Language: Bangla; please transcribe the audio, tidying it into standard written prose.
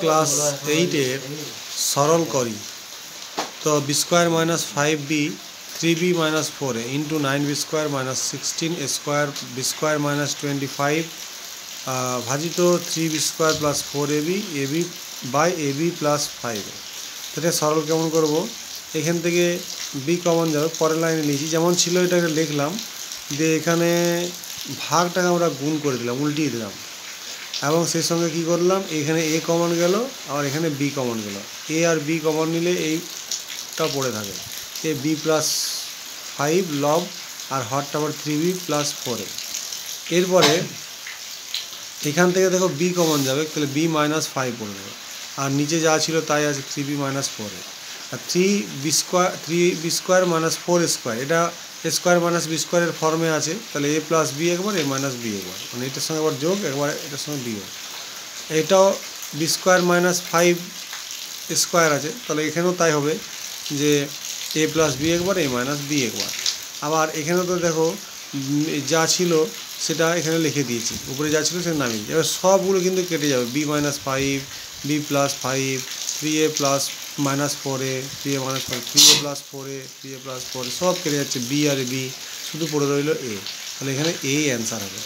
ক্লাস 8 এর সরল করি তো B square minus 5b 3b minus 4a into 9b square minus 16a square B square minus 25 ভাজিত 3b স্কোয়ার plus 4ab ab by ab plus 5a। এটা সরল কেমন করব? এখান থেকে বি কমন যাবে, পরের লাইনে লিখি যেমন ছিল এটাকে লিখলাম, দিয়ে এখানে ভাগটাকে আমরা গুণ করে দিলাম, উল্টিয়ে দিলাম, এবং সেই সঙ্গে কী করলাম, এখানে এ কমন গেল আর এখানে বি কমন গেল। এ আর বি কমন নিলে এইটা পড়ে থাকে, এ বি প্লাস 5 লব আর হরটা আবার 3b প্লাস 4a। এরপরে এখান থেকে দেখো বি কমন যাবে, তাহলে বি মাইনাস 5 পড়বে, আর নিচে যা ছিল তাই আছে 3b মাইনাস 4a। আর 3b স্কোয়ার মাইনাস 4 স্কোয়ার, এটা এ স্কোয়ার মাইনাস বি স্কোয়ারের ফর্মে আছে, তাহলে এ প্লাস বি একবার এ মাইনাস বি একবার, মানে এটার সঙ্গে আবার যোগ একবার এটার সঙ্গে বিয়োগ। এটাও বি স্কোয়ার মাইনাস 5 স্কোয়ার আছে, তাহলে এখানেও তাই হবে যে এ প্লাস বি একবার এ মাইনাস বি একবার। আবার এখানেও তো দেখো যা ছিল সেটা এখানে লিখে দিয়েছি, উপরে যা ছিল সেটা নামিয়ে। এবার সবগুলো কিন্তু কেটে যাবে, B minus 5 B plus 5 3a plus minus 4a 3a minus 4 3a plus 4a 3a plus 4 সব কেটে যাচ্ছে, বি আর বি শুধু পড়ে রইল এ, তাহলে এখানে এ অ্যান্সার হবে।